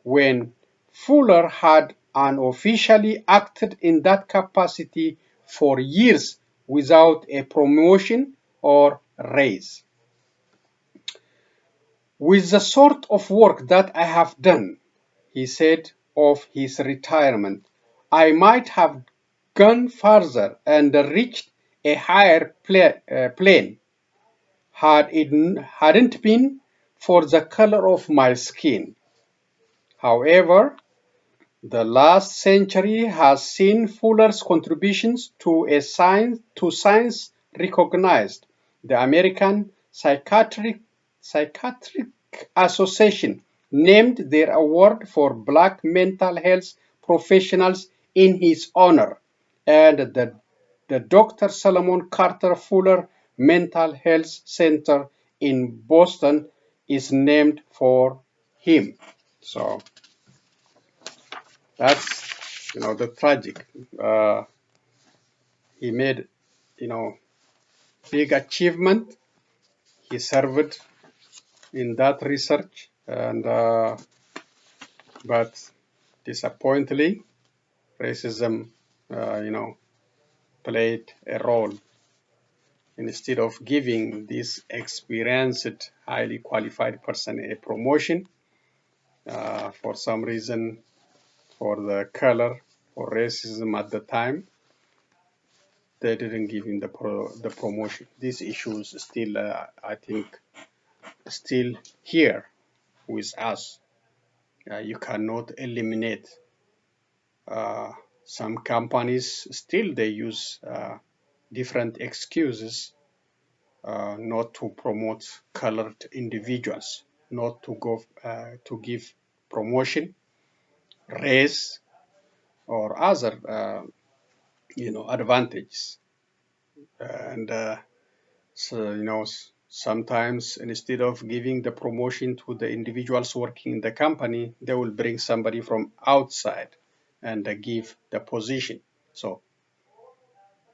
Speaker 1: when Fuller had unofficially acted in that capacity for years without a promotion or raise. With the sort of work that I have done, he said of his retirement, I might have gone further and reached a higher plane had it hadn't been for the color of my skin. However, the last century has seen Fuller's contributions to science recognized. The American Psychiatric Association named their award for black mental health professionals in his honor, and the Dr. Solomon Carter Fuller Mental Health Center in Boston is named for him. So that's the tragic. He made big achievement. He served in that research, and but disappointingly, racism, played a role. Instead of giving this experienced, highly qualified person a promotion, for some reason, for the color, for racism at the time, they didn't give him the promotion. These issues still, I think, still here with us. You cannot eliminate. Some companies still they use different excuses not to promote colored individuals, not to go to give promotion, race, or other advantages. And so sometimes instead of giving the promotion to the individuals working in the company, they will bring somebody from outside and give the position. So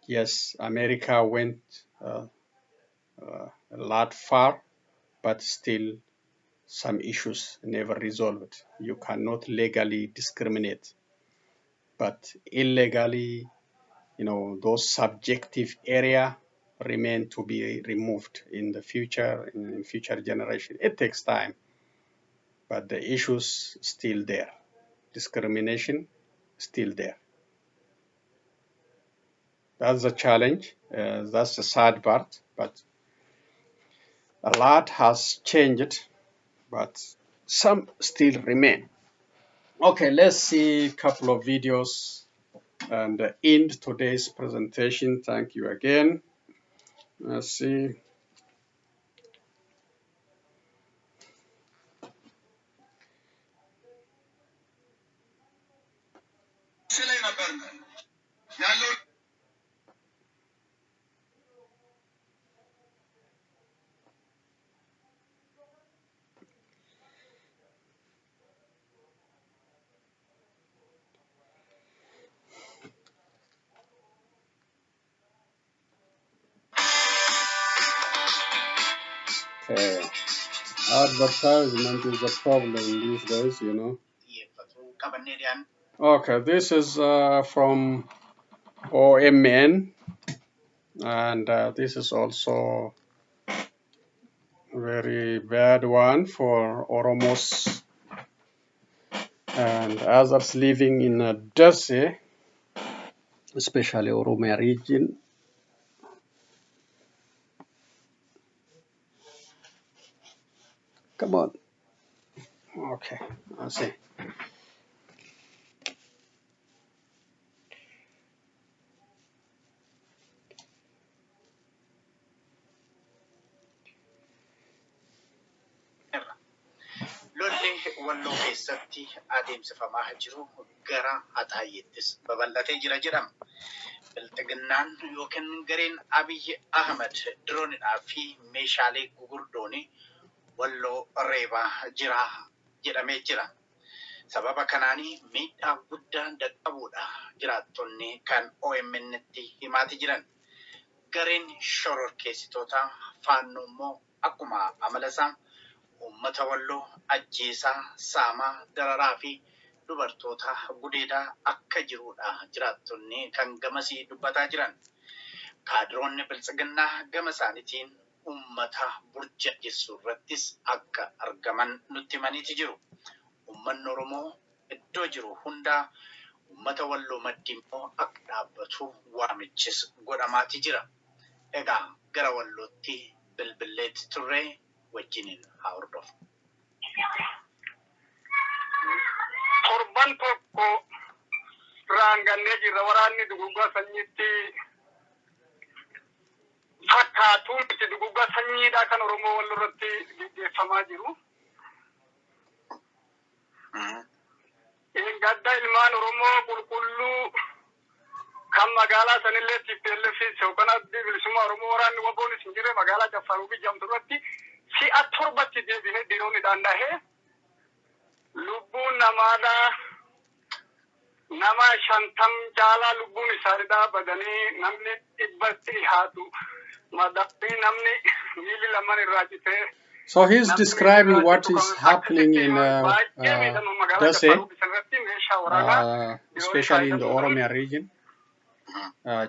Speaker 1: yes, America went a lot far, but still some issues never resolved. You cannot legally discriminate, but illegally, those subjective area remain to be removed in the future, in future generation. It takes time, but the issues still there. Discrimination still there. That's the challenge. That's the sad part, but a lot has changed, but some still remain. Okay, let's see a couple of videos and end today's presentation. Thank you again. Let's see. Okay. Advertisement is a problem these days, Okay, this is from OMN, and this is also a very bad one for Oromos and others living in Desi, especially Oromia region. Come on. Okay, I see.
Speaker 2: Walloo keessatti adeemsifamaa jiru gara Ataayettis babal'atee jira jedhama. Bilxiginnaan yookiin gareen Abiy Ahmed diroonidhaa fi meeshaalee gugurdoon Walloo reebaa jira jedhamee jira. Sababa kanaan miidhaa guddaa dhaqqabuudha jiraattonni kan OMN'tti himaati jiran. Gareen shororkeessitoota faannoo immoo akkuma amalasaa uummata Walloo ajjeesaa, saamaa, dararaa fi dubartoota gudeedaa akka jiruudha jiraattonni kan gamasii dubbataa jiran. Kaadiroonni biltsiginnaa gama isaaniitiin uummata burjaajessuu irrattis akka argaman nutti himaniiti jiru. Uummanni Oromoo iddoo jiru hundaa uummata Walloo maddii immoo akka dhaabbatu waamichis godhamaati jira. Egaa gara Wallootti bilbileetti turree wajjiniin haa hordofu.
Speaker 4: Torban tokko raangannee jirra waraanni duguggaa sanyiitti fakkaatuun itti duguggaa sanyiidhaa kan Oromoo Walloo irratti gaggeeffamaa jiru. Gadda ilmaan Oromoo qulqulluu kan magaalaa sanillee TPLF sookanatti bilisummaa Oromoo waraanni waboonis hin jirre magaalaa Jaffaaruu fi Jamtu irratti si'a torbatti deebinee diroonidhaan dhahee lubbuun namaadhaa nama 50 caalaa lubbuun isaaniidhaa badanii namni 100 dhihaatu madaqii namni miilli lamaan irraa citee.
Speaker 1: So he's describing what is happening in Dase, especially in the Oromia region.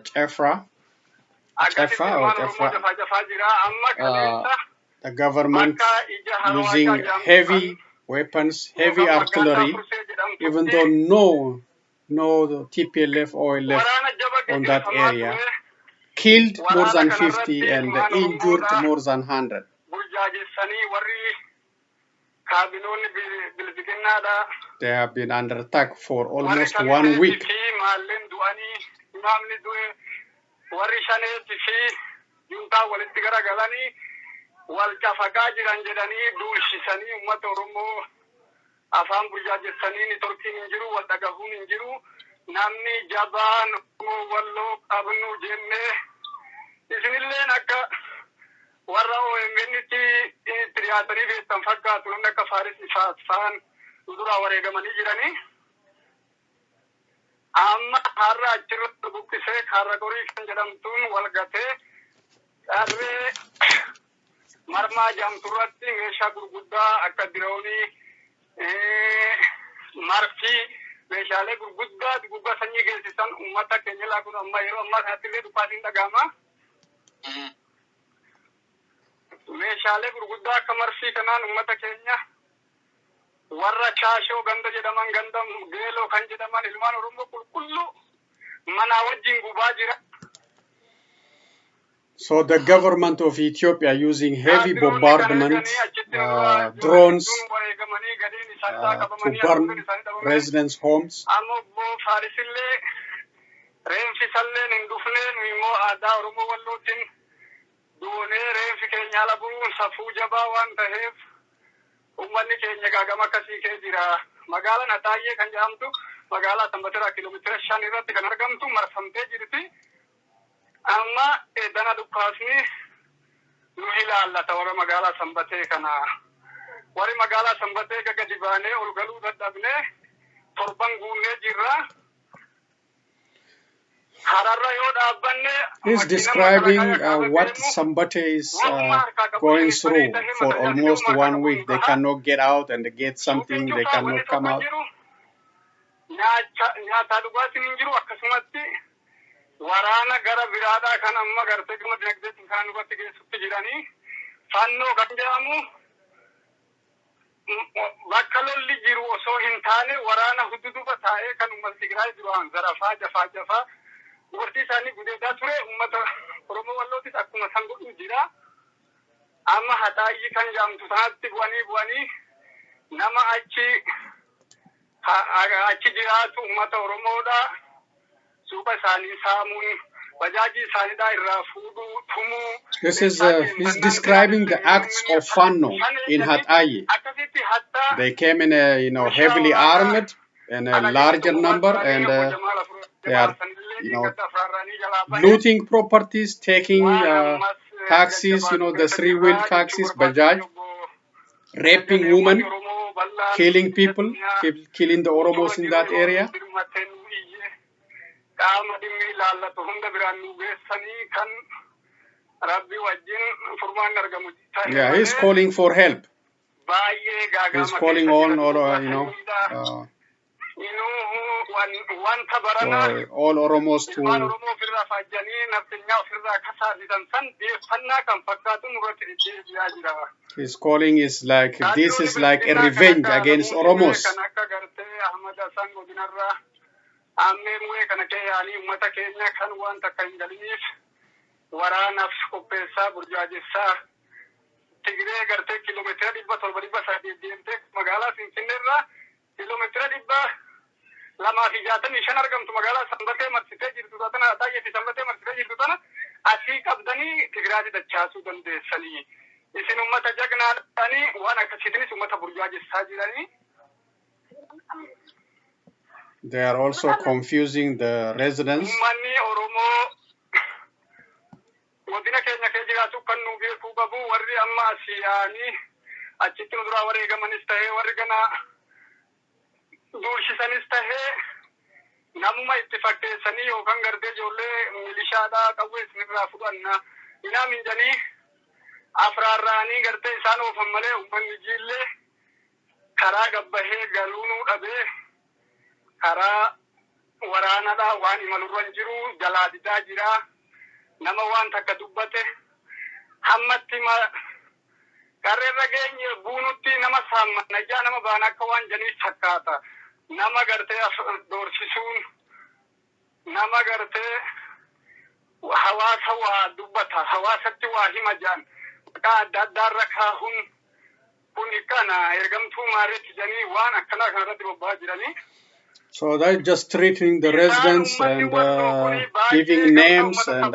Speaker 1: Chefra, the government using heavy weapons, heavy artillery, even though no TPLF or OLA on that area, killed more than 50 and injured more than 100. They have been under attack for almost 1 week.
Speaker 4: warra OMN'tti tiriyaatarii beektan fakkaatu namni akka Faaris Ifaafaan dura wareegamanii jiranii amma har'a achirratti buqqisee har'a qorii kan jedhamtuun wal gatee dharree marmaa jaamturratti meeshaa gurguddaa akka diroonii marfii meeshaalee gurguddaa duguggaa sanyii geessisan uummata keenya laakuun amma yeroo ammaa kanatti illee dhufaasiin dhaga'ama. meeshaalee gurguddaa akka marfii kanaan uummata keenya warra chaashoo ganda jedhaman ganda geeloo kan jedhaman ilmaan Oromoo qulqulluu mana wajjin gubaa jira.
Speaker 1: So the government of Ethiopia using heavy bombardment, drones to burn residents' homes.
Speaker 4: Duunee reeffi keenya ala bu'uun safuu jabaa waan ta'eef uummanni keenya gaagama akkasii kee jira. Magaalaan Ataayee kan jedhamtu magaalaa Sanbateeraa kiiloomeetira 5 irratti kan argamtu marfamtee jirti. Amma dana dukkaasni nu ilaallata warra magaalaa Sanbatee kana. Warri magaalaa Sanbatee gadi baanee ol galuu dadhabnee torban guunnee jirra.
Speaker 1: He's describing what Sambate is going through for almost 1 week. They cannot get out and get something. They cannot come out.
Speaker 4: Warti isaanii gudeedaa ture uummata Oromoo Wallootis akkuma san godhu jira. Amma Ataayee kan jedhamtu sanatti bu'anii nama achi jiraatu uummata Oromoodha. Suuqa isaanii saamuun
Speaker 1: This is he's describing the acts of Fano in Hataye. They came in a heavily armed and a larger number, and they are looting properties, taking taxis, the three-wheel taxis, bajaj, raping women, killing people, killing the Oromos in that area. Yeah, he's calling for help. He's calling on all Oromos to his calling is like this is like a revenge against Oromos.
Speaker 4: Tigree garte kilomeetira 700 magaalaa Finfinneerraa kilomeetira 265 argamtu magaalaa Sanbatee marsitee jirtu tana Hataayee fi Sanbatee marsitee jirtu tana asii qabdanii Tigraay dachaasuu dandeessanii isin ummata jagnaadhaanii waan akkasiitinis ummata burjaajessaa jiranii.
Speaker 1: They are also confusing the residents.
Speaker 4: Ummanni Oromoo Wadina Kenya ke jiraatu kan nu beekuu qabu warri amma asiyaanii achitti nu dura wareegamanis ta'ee warri gana durshisanis ta'ee namuma itti fakkeessanii yookaan gardee ijoollee milishaadhaa qawwee isinirraa fudhanna inaa minjanii afraarraanii gartee isaan oofan malee uummanni jiillee karaa gabbahee galuunuu dhabee karaa waraanadhaa waan imalurra hin jiru jalaa didaa jiraa. Nama waan takka dubbate hammatti karreerra geenye buunutti nama saammanna ijaa nama baan akka waan janii fakkaata. Nama gartee doorsisuun nama gartee hawaasa waa dubbata hawaasatti waa hima jaan maqaa adda addaarra kaahuun kun kana ergamtuu maareetti janii waan akkanaa kanarratti bobba'aa jiranii.
Speaker 1: So they're just treating the residents and giving names and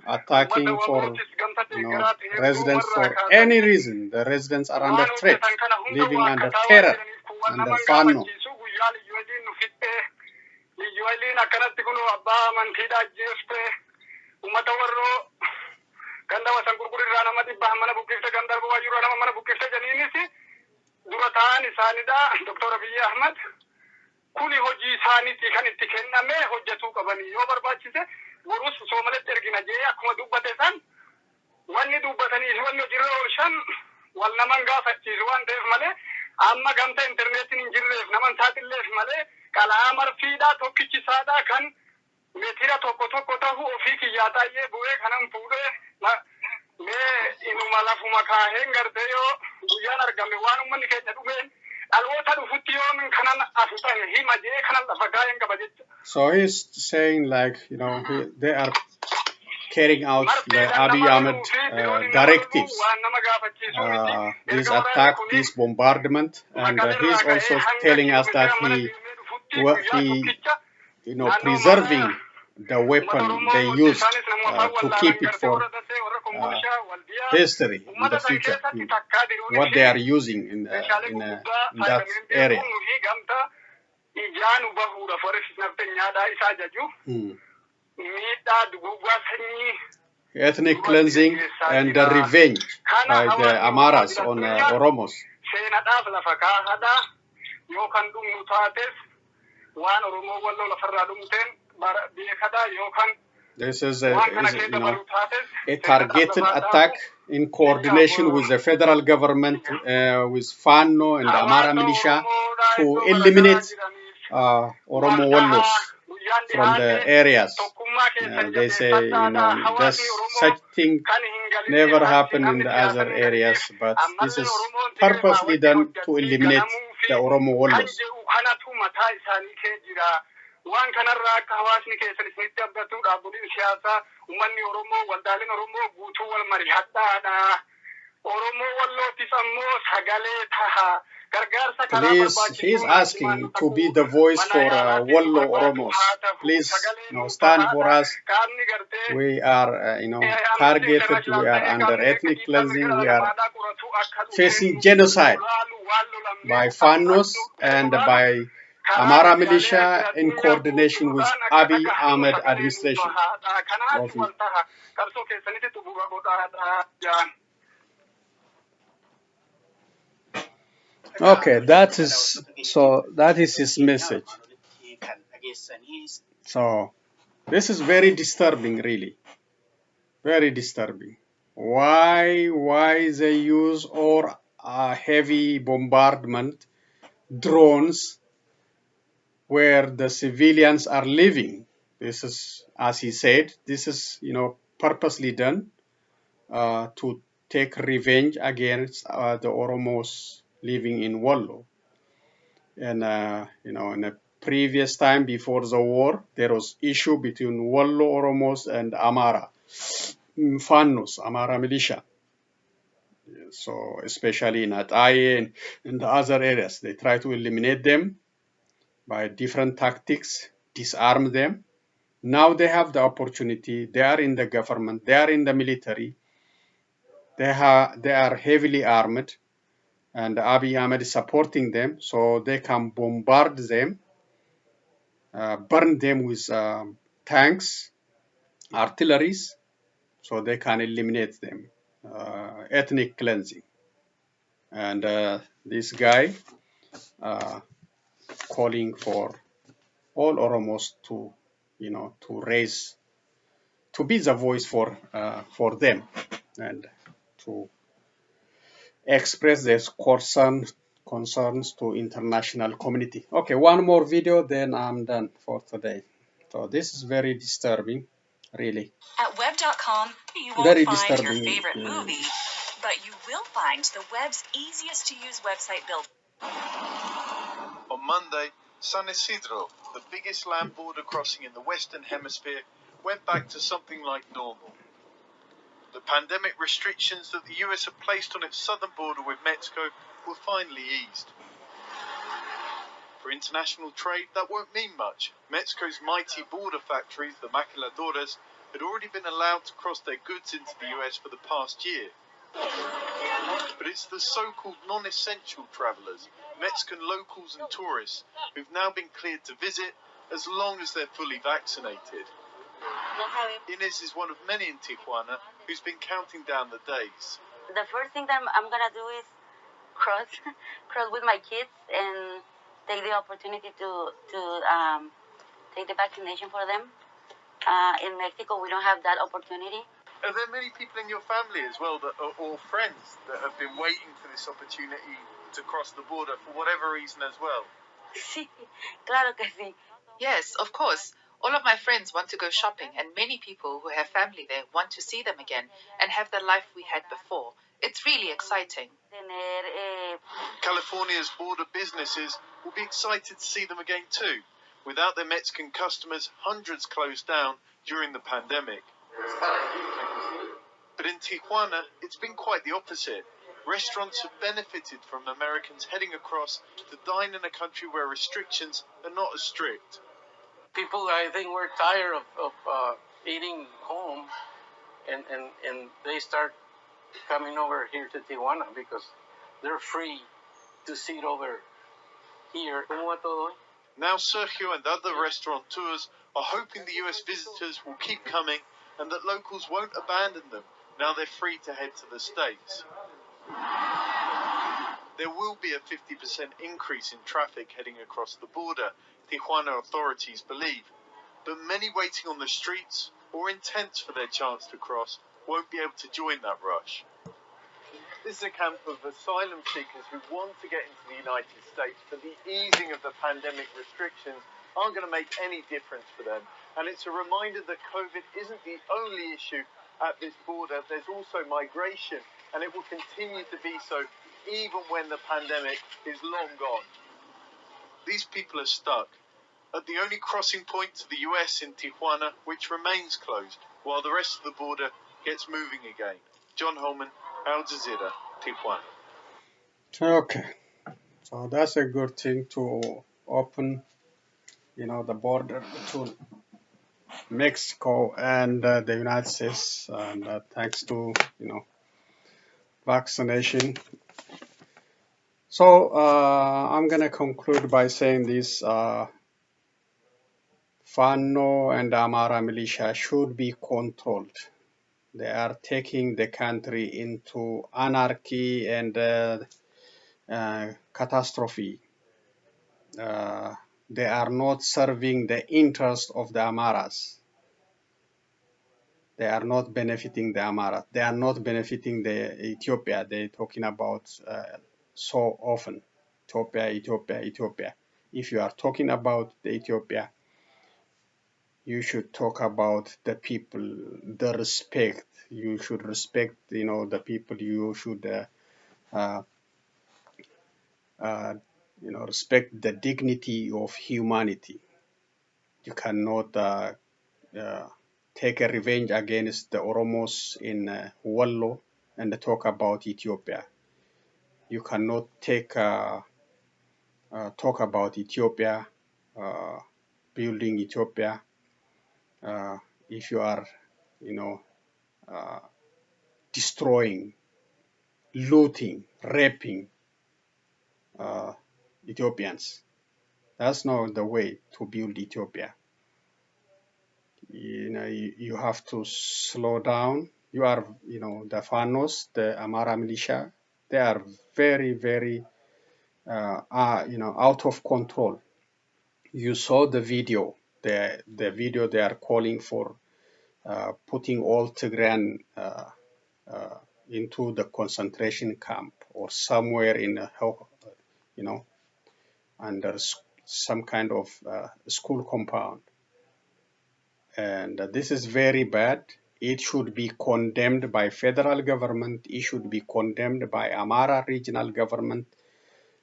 Speaker 1: attacking for residents for any reason. The residents are under threat, living under terror, under Fano.
Speaker 4: Kuni hojii isaaniitii kan itti kenname hojjetuu qabanii yoo barbaachise warus Soomaletti ergina jee akkuma dubbate san wanni dubbatanii wanni hojiirra oolchan wal naman gaafachiisu waan ta'eef malee amma gamta intarneetiin hin jirreef naman saaxilleef malee qalaa marfiidhaa tokkichisaadhaa kan meetira tokko ta'u ofii kiyyaa taa'ee bu'ee kanan fuudhee mee inuma lafuma kaaheen gartee yoo guyyaan argame waan uummanni keenya dhumeen.
Speaker 1: So he's saying like, they are carrying out the Abiy Ahmed directives. This attack, this bombardment, and he's also telling us that he preserving the weapon they used to keep it for history in the future, what they are using in that area. Ethnic cleansing and the revenge by the Amharas on Oromos. This is a targeted attack in coordination with the federal government, with Fano and the Amhara Militia, to eliminate Oromo Wollos from the areas. They say, such thing never happened in the other areas, but this is purposely done to eliminate the Oromo Wollos.
Speaker 4: Waan kanarraa akka hawaasni keessan isinitti abdatu dhaabbileen siyaasaa uummanni Oromoo waldaaleen Oromoo guutuu wal mari'ataadha. Oromoo Wallootis ammoo sagalee taha
Speaker 1: Please, he's asking to be the voice for Wollo Oromos. Please, stand for us. We are, targeted. We are under ethnic cleansing. We are facing genocide by Fanos and by Amhara Militia in coordination with Abiy Ahmed administration. Okay, that is his message. So this is very disturbing, really. Very disturbing. Why they use or heavy bombardment drones where the civilians are living? This is, as he said, this is purposely done to take revenge against the Oromos living in Wollo. And in a previous time before the war, there was issue between Wollo Oromos and Amhara Fanos, Amhara Militia. So especially in Ataye and the other areas, they try to eliminate them by different tactics, disarm them. Now they have the opportunity. They are in the government. They are in the military. They are heavily armed, and Abiy Ahmed is supporting them, so they can bombard them, burn them with tanks, artilleries, so they can eliminate them. Ethnic cleansing. And this guy calling for all Oromos to, to be the voice for them and to express their concerns to international community. Okay, one more video, then I'm done for today. So this is very disturbing, really.
Speaker 2: At web.com, you won't very find your favorite movie, but you will find the web's easiest to use website builder.
Speaker 5: On Monday, San Isidro, the biggest land border crossing in the Western Hemisphere, went back to something like normal. The pandemic restrictions that the US have placed on its southern border with Mexico were finally eased. For international trade, that won't mean much. Mexico's mighty border factories, the maquiladoras, had already been allowed to cross their goods into the US for the past year. But it's the so-called non-essential travellers, Mexican locals and tourists, who've now been cleared to visit as long as they're fully vaccinated. Inez is one of many in Tijuana who's been counting down the days.
Speaker 6: The first thing that I'm going to do is cross with my kids and take the opportunity to take the vaccination for them. In Mexico, we don't have that opportunity.
Speaker 5: Are there many people in your family as well, or friends, that have been waiting for this opportunity to cross the border for whatever reason as well?
Speaker 6: Sí, claro que sí.
Speaker 2: Yes, of course. All of my friends want to go shopping, and many people who have family there want to see them again and have the life we had before. It's really exciting.
Speaker 5: California's border businesses will be excited to see them again too. Without their Mexican customers, hundreds closed down during the pandemic. But in Tijuana, it's been quite the opposite. Restaurants have benefited from Americans heading across to dine in a country where restrictions are not as strict.
Speaker 7: People, I think, were tired of eating home, and they start coming over here to Tijuana because they're free to sit over here.
Speaker 5: Now Sergio and other restaurateurs are hoping the US visitors will keep coming and that locals won't abandon them now they're free to head to the States. There will be a 50% increase in traffic heading across the border, Tijuana authorities believe, but many waiting on the streets or in tents for their chance to cross won't be able to join that rush. This is a camp of asylum seekers who want to get into the United States, but the easing of the pandemic restrictions aren't going to make any difference for them. And it's a reminder that COVID isn't the only issue at this border. There's also migration, and it will continue to be so even when the pandemic is long gone. These people are stuck at the only crossing point to the US in Tijuana, which remains closed, while the rest of the border gets moving again. John Holman, Al Jazeera, Tijuana.
Speaker 1: Okay. So that's a good thing to open, the border between Mexico and the United States, and thanks to vaccination. So I'm gonna conclude by saying this: Fano and Amhara Militia should be controlled. They are taking the country into anarchy and catastrophe. They are not serving the interest of the Amharas. They are not benefiting the Amhara. They are not benefiting the Ethiopia. They're talking about so often. Ethiopia, Ethiopia, Ethiopia. If you are talking about the Ethiopia, you should talk about the people, the respect. You should respect, the people. You should, uh, respect the dignity of humanity. You cannot take a revenge against the Oromos in Wollo and talk about Ethiopia. You cannot talk about Ethiopia, uh, building Ethiopia, if you are, uh, destroying, looting, raping Ethiopians. That's not the way to build Ethiopia. You have to slow down. You are, the Fanos, the Amhara Militia, they are very, very, out of control. You saw the video, the video they are calling for putting all Tigrayan into the concentration camp or somewhere in a, under some kind of school compound. And this is very bad. It should be condemned by federal government. It should be condemned by Amhara regional government.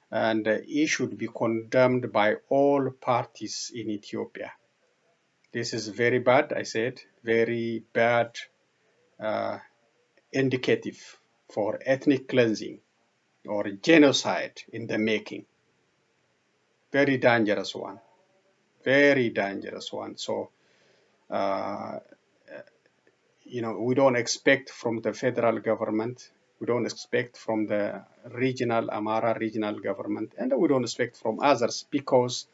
Speaker 1: And it should be condemned by all parties in Ethiopia. This is very bad, I said, very bad, indicative for ethnic cleansing or genocide in the making. Very dangerous one. Very dangerous one. So, we don't expect from the federal government, we don't expect from the regional, Amhara regional government, and we don't expect from others because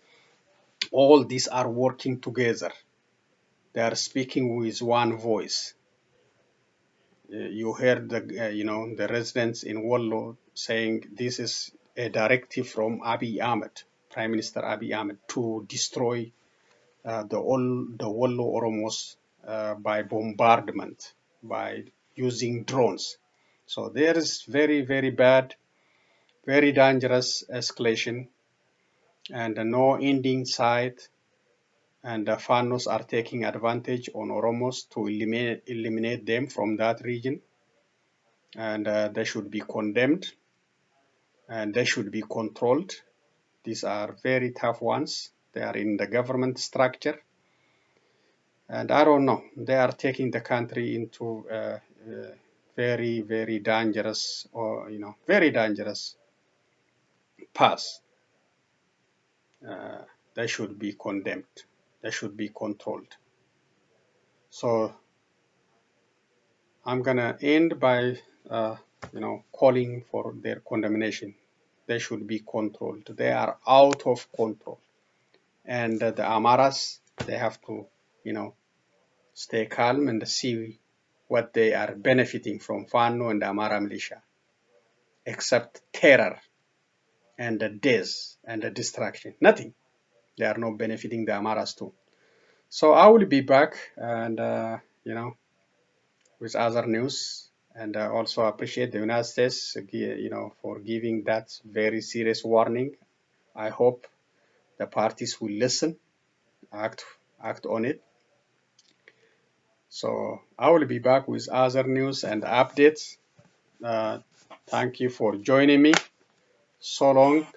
Speaker 1: all these are working together. They are speaking with one voice. You heard the residents in Wollo saying this is a directive from Abiy Ahmed, Prime Minister Abiy Ahmed, to destroy the Wollo Oromos by bombardment, by using drones. So there is very, very bad, very dangerous escalation and no ending sight. And the Fanos are taking advantage on Oromos to eliminate them from that region. And they should be condemned and they should be controlled. These are very tough ones. They are in the government structure. And I don't know, they are taking the country into very, very dangerous very dangerous path. They should be condemned. They should be controlled. So I'm gonna end by calling for their condemnation. They should be controlled. They are out of control, and the Amharas, they have to stay calm and see what they are benefiting from Fano and the Amhara militia, except terror and the death and the destruction. Nothing. They are not benefiting the Amharas too. So I will be back and with other news. And also appreciate the United States, for giving that very serious warning. I hope the parties will listen, act on it. So I will be back with other news and updates. Thank you for joining me. So long.